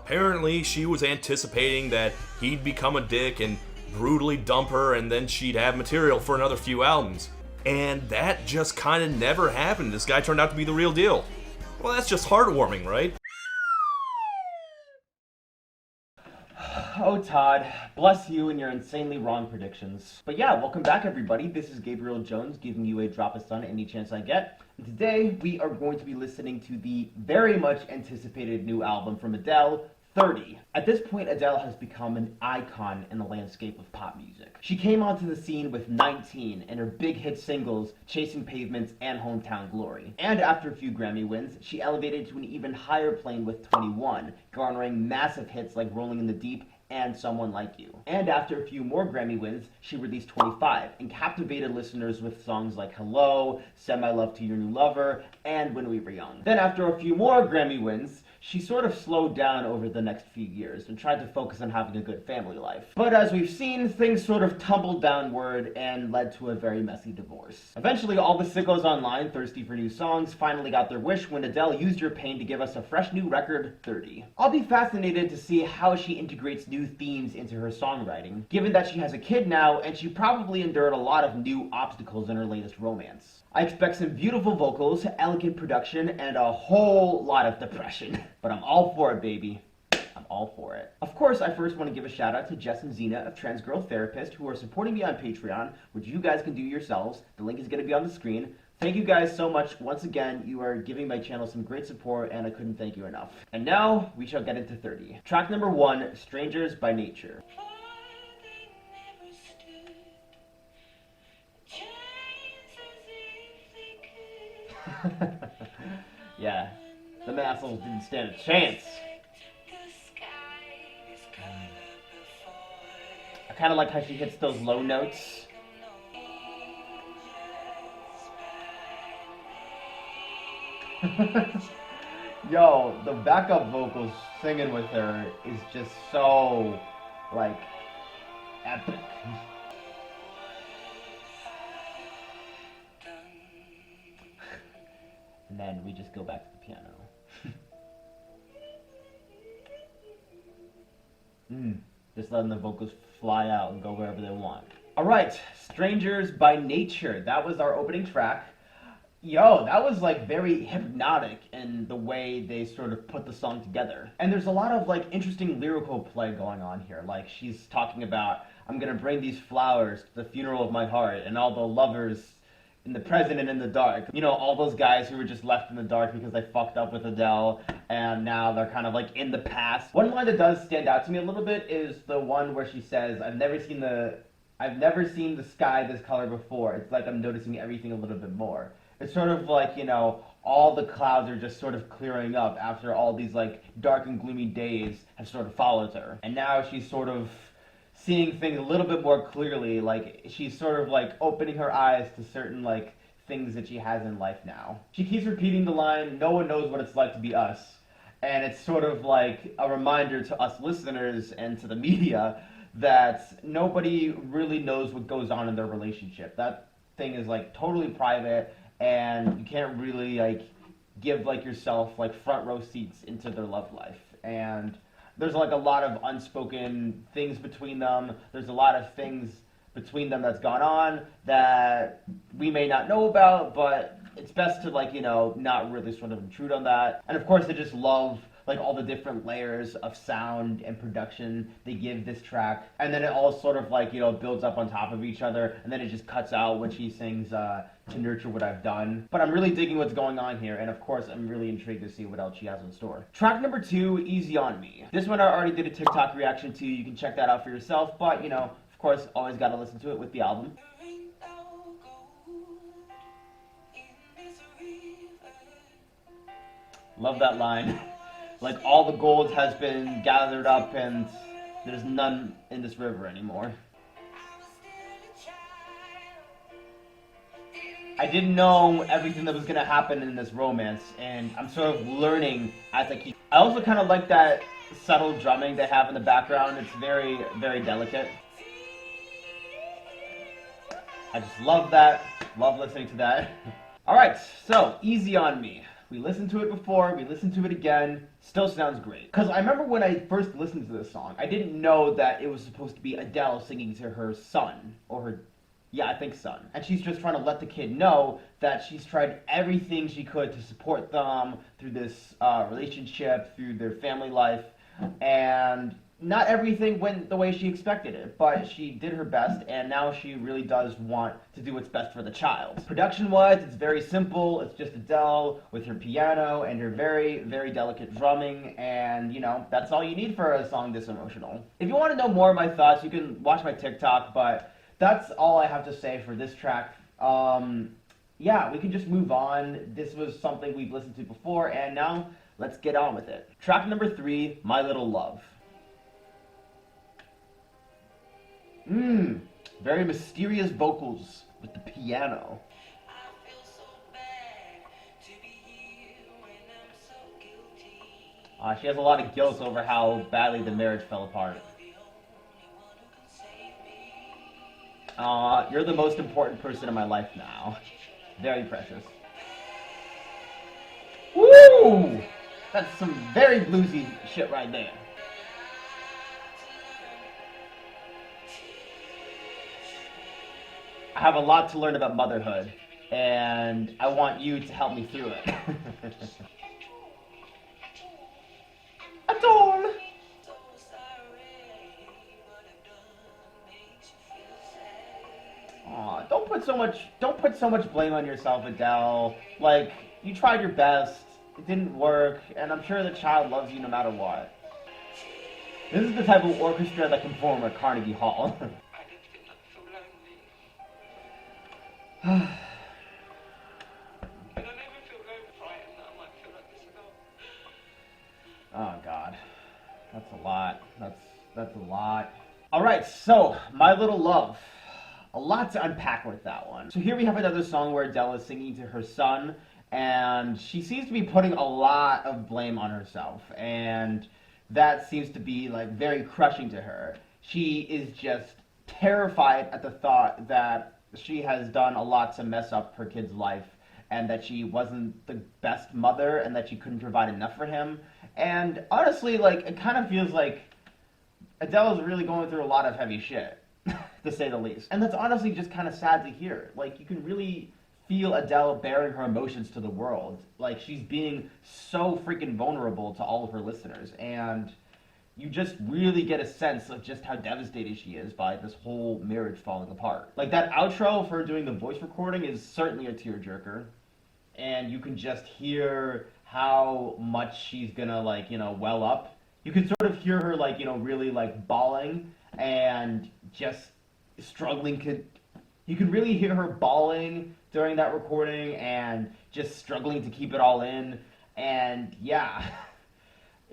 Apparently, she was anticipating that he'd become a dick and brutally dump her, and then she'd have material for another few albums. And that just kind of never happened. This guy turned out to be the real deal. Well, that's just heartwarming, right? Oh, Todd, bless you and your insanely wrong predictions. But yeah, welcome back, everybody. This is Gabriel Jones giving you a drop of sun any chance I get. And today, we are going to be listening to the very much anticipated new album from Adele, 30. At this point, Adele has become an icon in the landscape of pop music. She came onto the scene with 19 and her big hit singles, Chasing Pavements and Hometown Glory. And after a few Grammy wins, she elevated to an even higher plane with 21, garnering massive hits like Rolling in the Deep and Someone Like You. And after a few more Grammy wins, she released 25 and captivated listeners with songs like Hello, Send My Love to Your New Lover, and When We Were Young. Then after a few more Grammy wins, she sort of slowed down over the next few years and tried to focus on having a good family life. But as we've seen, things sort of tumbled downward and led to a very messy divorce. Eventually, all the sickos online, thirsty for new songs, finally got their wish when Adele used Your Pain to give us a fresh new record, 30. I'll be fascinated to see how she integrates new themes into her songwriting, given that she has a kid now and she probably endured a lot of new obstacles in her latest romance. I expect some beautiful vocals, elegant production, and a whole lot of depression. But I'm all for it, baby. I'm all for it. Of course, I first want to give a shout out to Jess and Zena of Trans Girl Therapist who are supporting me on Patreon, which you guys can do yourselves. The link is going to be on the screen. Thank you guys so much. Once again, you are giving my channel some great support and I couldn't thank you enough. And now, we shall get into 30. Track number 1, Strangers by Nature. Yeah, the assholes didn't stand a chance. I kind of like how she hits those low notes. Yo, the backup vocals singing with her is just so, like, epic. And then we just go back to the piano. Just letting the vocals fly out and go wherever they want. Alright, Strangers by Nature. That was our opening track. Yo, that was like very hypnotic in the way they sort of put the song together. And there's a lot of like interesting lyrical play going on here. Like she's talking about, I'm gonna bring these flowers to the funeral of my heart and all the lovers in the present and in the dark. You know, all those guys who were just left in the dark because they fucked up with Adele and now they're kind of like in the past. One line that does stand out to me a little bit is the one where she says, I've never seen the sky this color before. It's like I'm noticing everything a little bit more. It's sort of like, you know, all the clouds are just sort of clearing up after all these like dark and gloomy days have sort of followed her. And now she's sort of seeing things a little bit more clearly, like she's sort of like opening her eyes to certain like things that she has in life now. She keeps repeating the line, no one knows what it's like to be us. And it's sort of like a reminder to us listeners and to the media that nobody really knows what goes on in their relationship. That thing is like totally private and you can't really like give like yourself like front row seats into their love life. And there's like a lot of unspoken things between them. There's a lot of things between them that's gone on that we may not know about, but it's best to like, you know, not really sort of intrude on that. And of course, I just love like all the different layers of sound and production they give this track. And then it all sort of like, you know, builds up on top of each other. And then it just cuts out when she sings To Nurture What I've Done. But I'm really digging what's going on here. And of course, I'm really intrigued to see what else she has in store. Track number 2, Easy On Me. This one I already did a TikTok reaction to. You can check that out for yourself. But, you know, of course, always got to listen to it with the album. Love that line. Like all the gold has been gathered up and there's none in this river anymore. I didn't know everything that was going to happen in this romance, and I'm sort of learning as I keep. I also kind of like that subtle drumming they have in the background. It's very, very delicate. I just love that. Love listening to that. Alright, so Easy On Me. We listened to it before, we listened to it again, still sounds great. Because I remember when I first listened to this song, I didn't know that it was supposed to be Adele singing to her son, or her, yeah, I think son. And she's just trying to let the kid know that she's tried everything she could to support them through this relationship, through their family life, and not everything went the way she expected it, but she did her best, and now she really does want to do what's best for the child. Production-wise, it's very simple. It's just Adele with her piano and her very, very delicate drumming, and, you know, that's all you need for a song this emotional. If you want to know more of my thoughts, you can watch my TikTok, but that's all I have to say for this track. Yeah, we can just move on. This was something we've listened to before, and now let's get on with it. Track number 3, My Little Love. Very mysterious vocals with the piano. She has a lot of guilt over how badly the marriage fell apart. You're the most important person in my life now. Very precious. Woo! That's some very bluesy shit right there. I have a lot to learn about motherhood, and I want you to help me through it. Adele! Aw, don't put so much blame on yourself, Adele. Like, you tried your best, it didn't work, and I'm sure the child loves you no matter what. This is the type of orchestra that can perform at Carnegie Hall. Oh God, that's a lot. That's a lot. All right, so My Little Love. A lot to unpack with that one. So here we have another song where Adele is singing to her son, and she seems to be putting a lot of blame on herself, and that seems to be like very crushing to her. She is just terrified at the thought that she has done a lot to mess up her kid's life, and that she wasn't the best mother, and that she couldn't provide enough for him. And honestly, like, it kind of feels like Adele is really going through a lot of heavy shit, to say the least. And that's honestly just kind of sad to hear. Like, you can really feel Adele bearing her emotions to the world. Like, she's being so freaking vulnerable to all of her listeners, and you just really get a sense of just how devastated she is by this whole marriage falling apart. Like, that outro of her doing the voice recording is certainly a tearjerker, and you can just hear how much she's gonna, like, you know, well up. You can sort of hear her, like, you know, really, like, bawling and just struggling. You can really hear her bawling during that recording and just struggling to keep it all in, and yeah.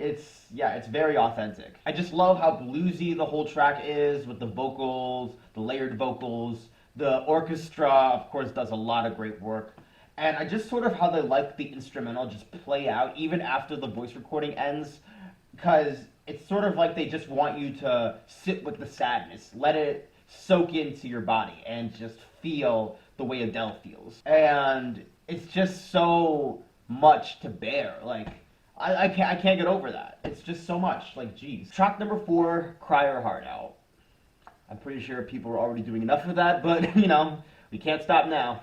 It's very authentic. I just love how bluesy the whole track is with the vocals, the layered vocals. The orchestra, of course, does a lot of great work. And I just sort of how they like the instrumental just play out even after the voice recording ends, because it's sort of like they just want you to sit with the sadness, let it soak into your body, and just feel the way Adele feels. And it's just so much to bear. Like, I can't get over that. It's just so much. Like, geez. Track number 4, Cry Your Heart Out. I'm pretty sure people are already doing enough of that, but, you know, we can't stop now.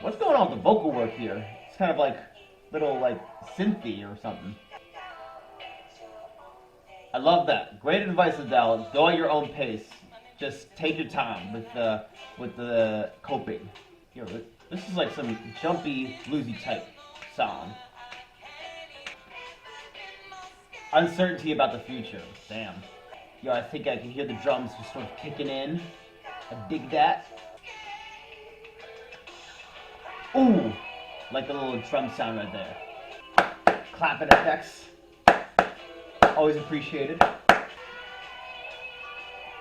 What's going on with the vocal work here? It's kind of like little, like, synthy or something. I love that. Great advice, Adele. Go at your own pace. Just take your time with the coping. Here, this is like some jumpy, bluesy type song. Uncertainty about the future. Damn. Yo, I think I can hear the drums just sort of kicking in. I dig that. Ooh! Like a little drum sound right there. Clapping effects. Always appreciated.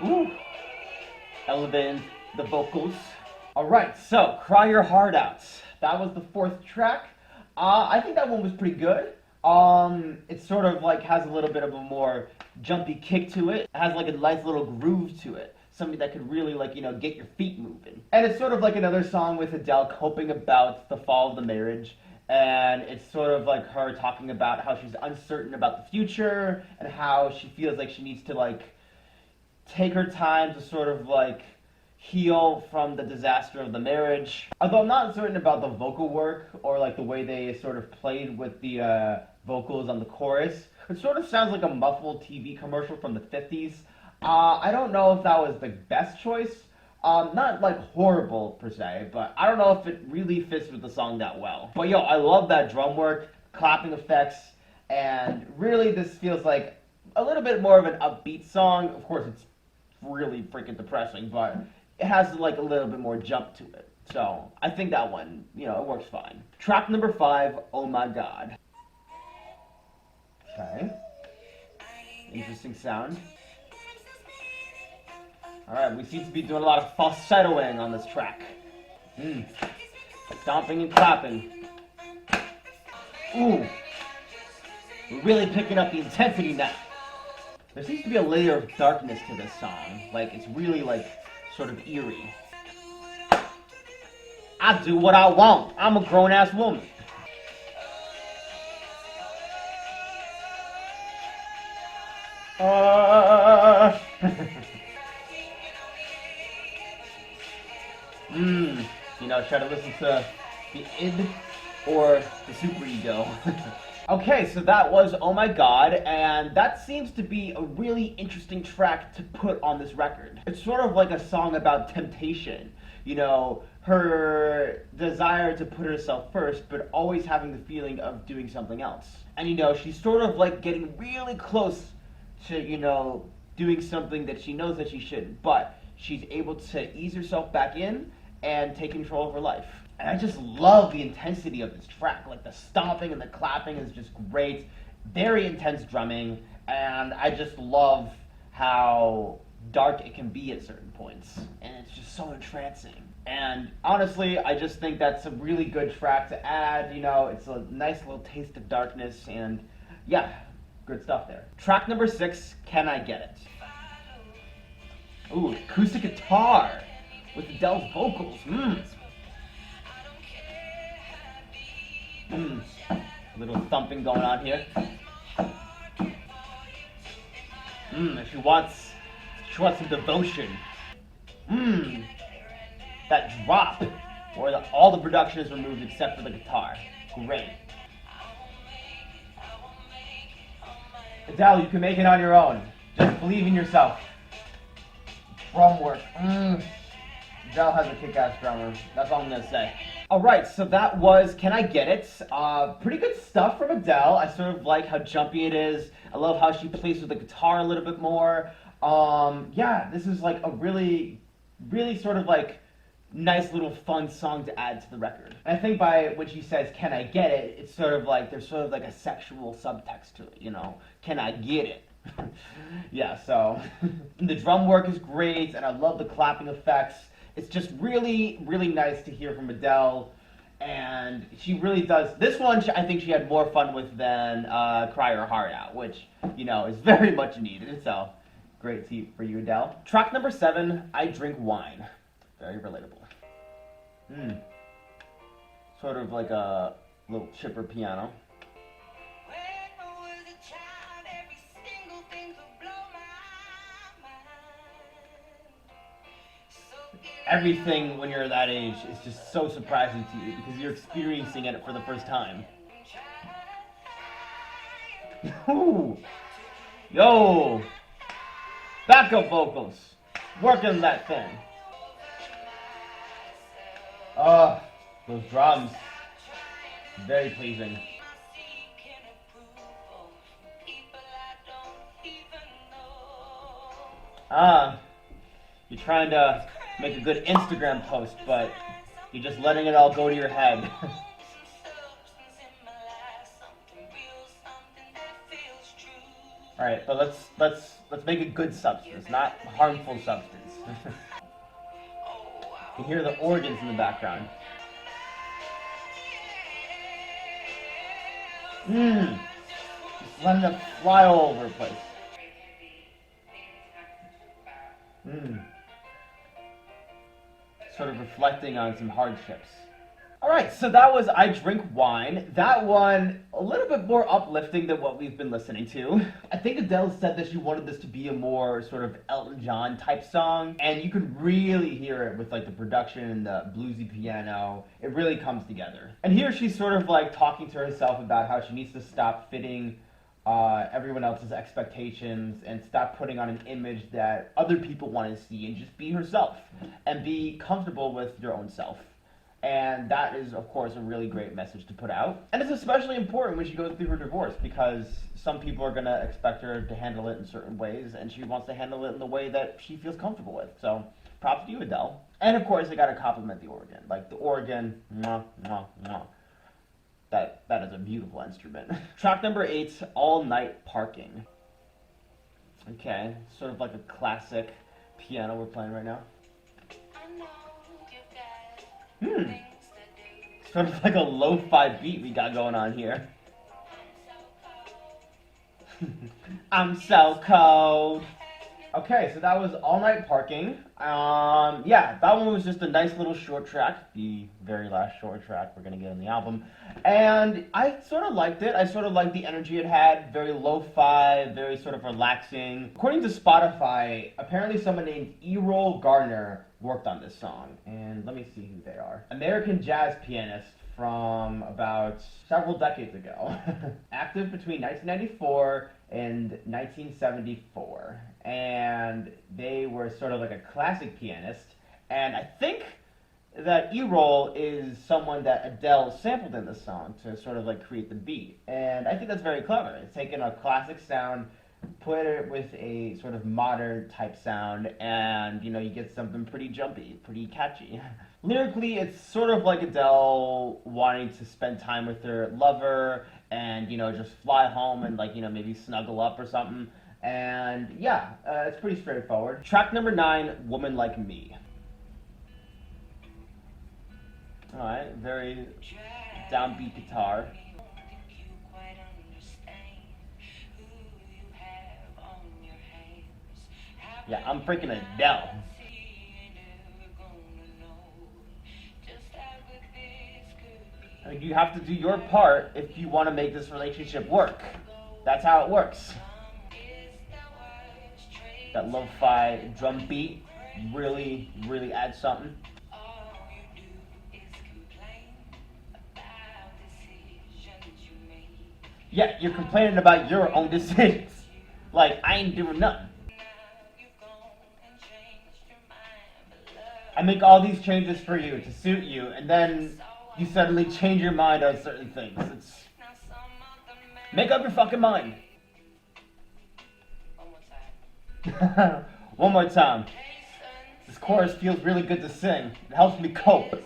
Ooh! Elevating the vocals. Alright, so, Cry Your Heart Out. That was the 4th track. I think that one was pretty good. It sort of like has a little bit of a more jumpy kick to it. It has like a nice little groove to it. something that could really, like, get your feet moving. And it's sort of like another song with Adele coping about the fall of the marriage. And it's sort of like her talking about how she's uncertain about the future and how she feels like she needs to, like, take her time to sort of, like, heal from the disaster of the marriage. Although I'm not certain about the vocal work or, like, the way they sort of played with the vocals on the chorus. It sort of sounds like a muffled TV commercial from the 50s. I don't know if that was the best choice. Not, like, horrible, per se, but I don't know if it really fits with the song that well. But, yo, I love that drum work, clapping effects, and really this feels like a little bit more of an upbeat song. Of course, it's really freaking depressing, but it has, like, a little bit more jump to it. So, I think that one, it works fine. Track number 5, Oh My God. Okay. Interesting sound. Alright, we seem to be doing a lot of falsettoing on this track. Stomping and clapping. Ooh. We're really picking up the intensity now. There seems to be a layer of darkness to this song. Like, it's really, like, sort of eerie. I do what I want. I'm a grown-ass woman. Try to listen to the id or the superego. Okay, so that was Oh My God, and that seems to be a really interesting track to put on this record. It's sort of like a song about temptation, her desire to put herself first, but always having the feeling of doing something else. And she's sort of like getting really close to, doing something that she knows that she shouldn't, but she's able to ease herself back in and take control of her life. And I just love the intensity of this track. Like, the stomping and the clapping is just great. Very intense drumming, and I just love how dark it can be at certain points. And it's just so entrancing. And honestly, I just think that's a really good track to add. It's a nice little taste of darkness, and yeah, good stuff there. Track number 6, Can I Get It? Ooh, acoustic guitar with Adele's vocals. Little thumping going on here. She wants some devotion. That drop, where all the production is removed except for the guitar. Great. Adele, you can make it on your own. Just believe in yourself. Drum work. Adele has a kick-ass drummer. That's all I'm gonna say. Alright, so that was Can I Get It? Pretty good stuff from Adele. I sort of like how jumpy it is. I love how she plays with the guitar a little bit more. Yeah, this is like a really, really sort of like nice little fun song to add to the record. And I think by when she says, can I get it, it's sort of like, there's sort of like a sexual subtext to it, Can I get it? Yeah, so the drum work is great, and I love the clapping effects. It's just really, really nice to hear from Adele, and she really does. This one, I think she had more fun with than Cry Your Heart Out, which, is very much needed, so great for you, Adele. Track number 7, I Drink Wine. Very relatable. Sort of like a little chipper piano. Everything when you're that age is just so surprising to you because you're experiencing it for the first time. Ooh. Yo! Backup vocals. Working that thing. Those drums. Very pleasing. You're trying to make a good Instagram post, but you're just letting it all go to your head. Alright, but let's make a good substance, not harmful substance. You can hear the organs in the background. Just letting it fly all over the place. sort of reflecting on some hardships. Alright, so that was I Drink Wine. That one, a little bit more uplifting than what we've been listening to. I think Adele said that she wanted this to be a more sort of Elton John type song, and you could really hear it with like the production and the bluesy piano. It really comes together. And here she's sort of like talking to herself about how she needs to stop fitting everyone else's expectations and stop putting on an image that other people want to see, and just be herself and be comfortable with your own self. And that is, of course, a really great message to put out. And it's especially important when she goes through her divorce, because some people are going to expect her to handle it in certain ways, and she wants to handle it in the way that she feels comfortable with. So, props to you, Adele. And, of course, I got to compliment the organ. Like, the organ, mwah, mwah, mwah. That is a beautiful instrument. Track number 8, All Night Parking. Okay, sort of like a classic piano we're playing right now. Sort of like a lo-fi beat we got going on here. I'm so cold. Okay, so that was All Night Parking. Yeah, that one was just a nice little short track, the very last short track we're gonna get on the album. And I sort of liked it. I sort of liked the energy it had, very lo-fi, very sort of relaxing. According to Spotify, apparently someone named Errol Garner worked on this song. And let me see who they are. American jazz pianist from about several decades ago. Active between 1994 and 1974. And they were sort of like a classic pianist. And I think that Errol is someone that Adele sampled in the song to sort of like create the beat. And I think that's very clever. It's taken a classic sound, put it with a sort of modern type sound, and you know, you get something pretty jumpy, pretty catchy. Lyrically, it's sort of like Adele wanting to spend time with her lover and, you know, just fly home and, like, you know, maybe snuggle up or something. And yeah, it's pretty straightforward. Track number 9, Woman Like Me. Alright, very downbeat guitar. Yeah, I'm freaking Adele. I mean, you have to do your part if you want to make this relationship work. That's how it works. That lo-fi drum beat really, really adds something. Yeah, you're complaining about your own decisions. Like, I ain't doing nothing. I make all these changes for you to suit you, and then you suddenly change your mind on certain things. It's... Make up your fucking mind. One more time. This chorus feels really good to sing. It helps me cope.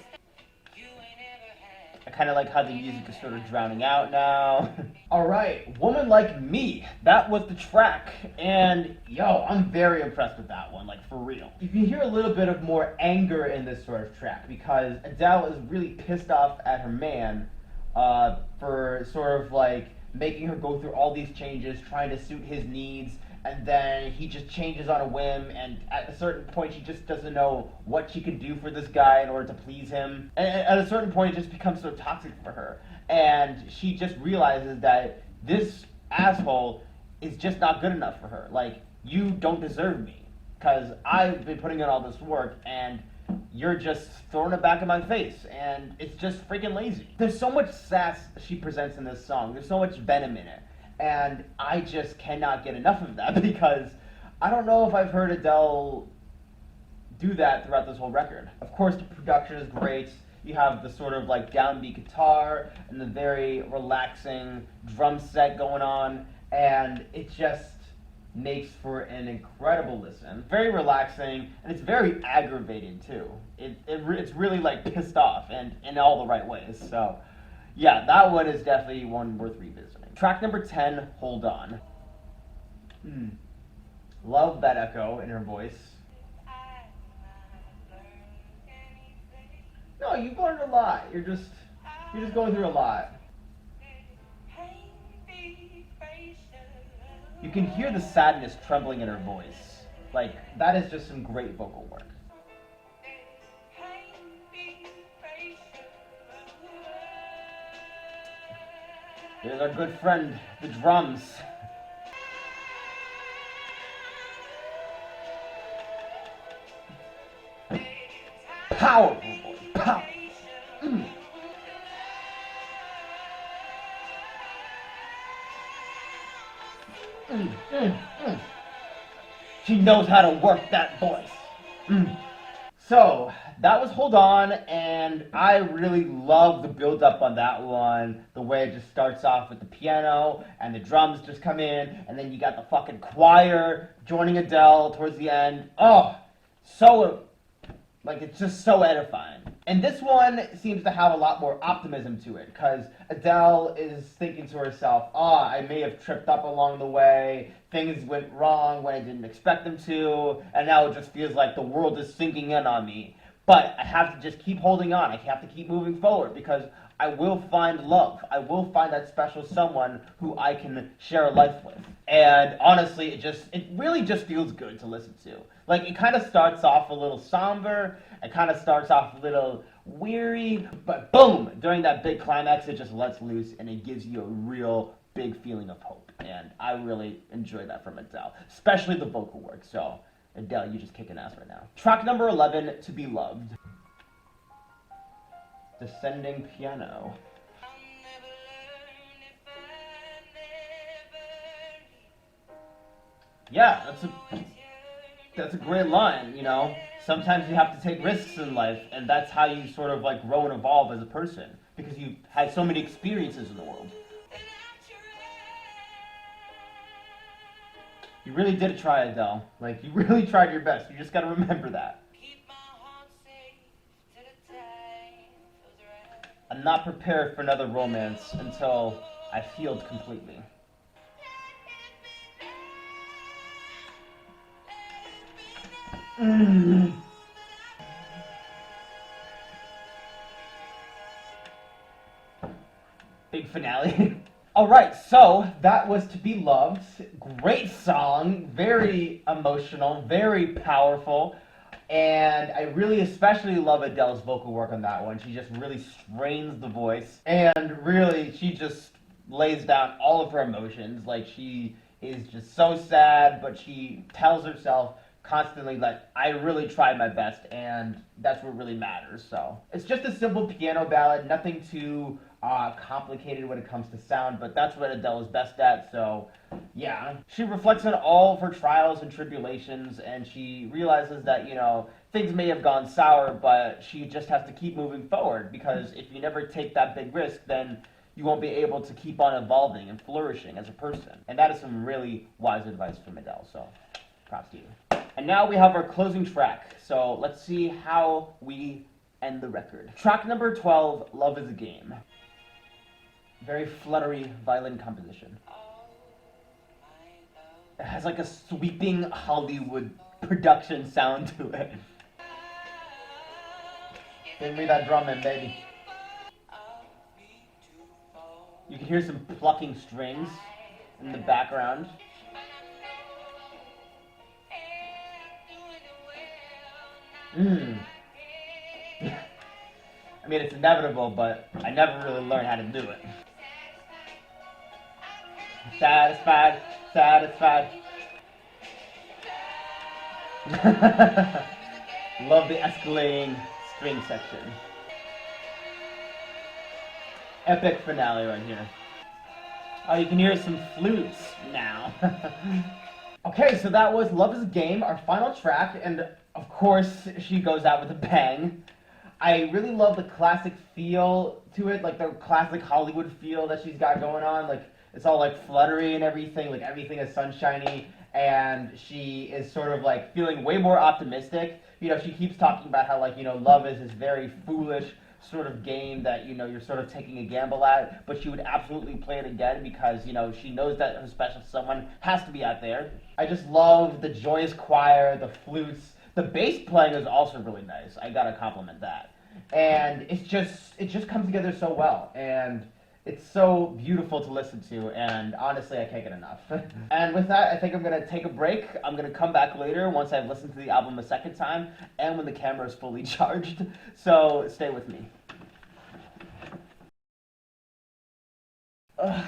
I kind of like how the music is sort of drowning out now. Alright, Woman Like Me. That was the track. And, yo, I'm very impressed with that one, like, for real. You can hear a little bit of more anger in this sort of track, because Adele is really pissed off at her man for sort of, like, making her go through all these changes, trying to suit his needs, and then he just changes on a whim, and at a certain point she just doesn't know what she can do for this guy in order to please him. And at a certain point it just becomes so toxic for her. And she just realizes that this asshole is just not good enough for her. Like, you don't deserve me, because I've been putting in all this work, and you're just throwing it back in my face, and it's just freaking lazy. There's so much sass she presents in this song. There's so much venom in it. And I just cannot get enough of that, because I don't know if I've heard Adele do that throughout this whole record. Of course, the production is great. You have the sort of like downbeat guitar and the very relaxing drum set going on, and it just makes for an incredible listen. Very relaxing, and it's very aggravated too. It's really like pissed off, and in all the right ways. So yeah, that one is definitely one worth revisiting. Track number 10, Hold On. Love that echo in her voice. No, you've learned a lot. You're just going through a lot. You can hear the sadness trembling in her voice. Like, that is just some great vocal work. Here's our good friend, the drums. Powerful, boy. Powerful. Mm. She knows how to work that voice. Mm. So, that was Hold On, and I really love the build up on that one. The way it just starts off with the piano, and the drums just come in, and then you got the fucking choir joining Adele towards the end. Oh, so, like, it's just so edifying. And this one seems to have a lot more optimism to it, because Adele is thinking to herself, I may have tripped up along the way, things went wrong when I didn't expect them to, and now it just feels like the world is sinking in on me. But I have to just keep holding on, I have to keep moving forward, because I will find love. I will find that special someone who I can share a life with. And honestly, it really just feels good to listen to. Like, it kind of starts off a little somber, it kind of starts off a little weary, but boom! During that big climax, it just lets loose, and it gives you a real big feeling of hope. And I really enjoy that from Adele, especially the vocal work. So, Adele, you're just kicking ass right now. Track number 11, To Be Loved. Descending piano. Yeah, that's a great line, you know? Sometimes you have to take risks in life, and that's how you sort of like grow and evolve as a person, because you've had so many experiences in the world. You really did try, Adele. Like, you really tried your best. You just gotta remember that. I'm not prepared for another romance until I've healed completely. Big finale. Alright, so that was To Be Loved. Great song, very emotional, very powerful. And I really especially love Adele's vocal work on that one. She just really strains the voice. And really, she just lays down all of her emotions. Like, she is just so sad, but she tells herself constantly that I really tried my best, and that's what really matters. So it's just a simple piano ballad, nothing too complicated when it comes to sound, but that's what Adele is best at. So yeah, she reflects on all of her trials and tribulations, and she realizes that, you know, things may have gone sour, but she just has to keep moving forward, because if you never take that big risk, then you won't be able to keep on evolving and flourishing as a person. And that is some really wise advice from Adele, so props to you. And now we have our closing track, so let's see how we end the record. Track number 12, Love is a Game. Very fluttery violin composition. It has like a sweeping Hollywood production sound to it. Bring me that drum in, baby. You can hear some plucking strings in the background. I mean, it's inevitable, but I never really learned how to do it. Satisfied, satisfied. Love the escalating string section. Epic finale right here. Oh, you can hear some flutes now. Okay, so that was Love is a Game, our final track, and of course she goes out with a bang. I really love the classic feel to it, like the classic Hollywood feel that she's got going on. Like, it's all like fluttery and everything, like everything is sunshiny, and she is sort of like feeling way more optimistic. You know, she keeps talking about how, like, you know, love is this very foolish sort of game that, you know, you're sort of taking a gamble at, but she would absolutely play it again because, you know, she knows that her special someone has to be out there. I just love the joyous choir, the flutes. The bass playing is also really nice. I gotta compliment that. And it just comes together so well, and it's so beautiful to listen to, and honestly, I can't get enough. And with that, I think I'm gonna take a break. I'm gonna come back later once I've listened to the album a second time, and when the camera is fully charged. So stay with me. Ugh.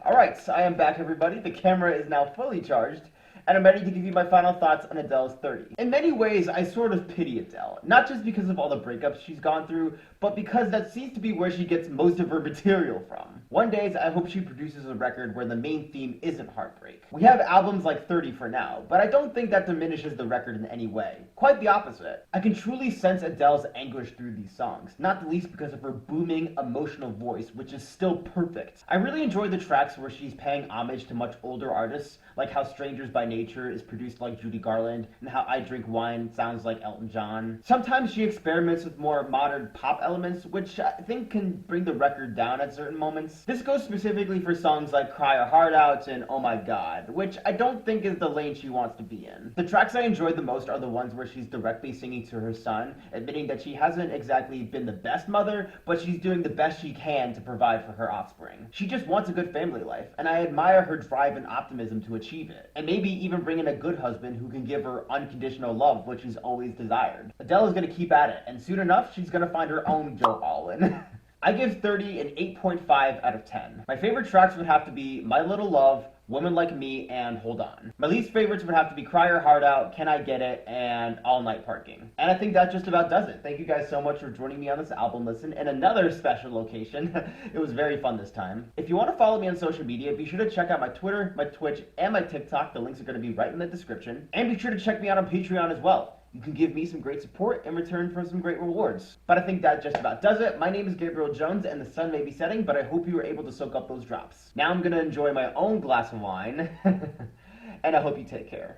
Alright, I am back, everybody. The camera is now fully charged, and I'm ready to give you my final thoughts on Adele's 30. In many ways, I sort of pity Adele, not just because of all the breakups she's gone through, but because that seems to be where she gets most of her material from. One day, I hope she produces a record where the main theme isn't heartbreak. We have albums like 30 for now, but I don't think that diminishes the record in any way. Quite the opposite. I can truly sense Adele's anguish through these songs, not the least because of her booming, emotional voice, which is still perfect. I really enjoy the tracks where she's paying homage to much older artists, like how Strangers by Nature is produced like Judy Garland, and how I Drink Wine sounds like Elton John. Sometimes she experiments with more modern pop elements, which I think can bring the record down at certain moments. This goes specifically for songs like Cry Your Heart Out and Oh My God, which I don't think is the lane she wants to be in. The tracks I enjoyed the most are the ones where she's directly singing to her son, admitting that she hasn't exactly been the best mother, but she's doing the best she can to provide for her offspring. She just wants a good family life, and I admire her drive and optimism to achieve it, and maybe even bring in a good husband who can give her unconditional love, which she's always desired. Adele is going to keep at it, and soon enough, she's going to find her own Joe Alwyn. I give 30 an 8.5 out of 10. My favorite tracks would have to be My Little Love, Woman Like Me, and Hold On. My least favorites would have to be Cry Your Heart Out, Can I Get It, and All Night Parking. And I think that just about does it. Thank you guys so much for joining me on this album listen in another special location. It was very fun this time. If you want to follow me on social media, be sure to check out my Twitter, my Twitch, and my TikTok. The links are going to be right in the description. And be sure to check me out on Patreon as well. You can give me some great support in return for some great rewards. But I think that just about does it. My name is Gabriel Jones, and the sun may be setting, but I hope you were able to soak up those drops. Now I'm going to enjoy my own glass of wine, and I hope you take care.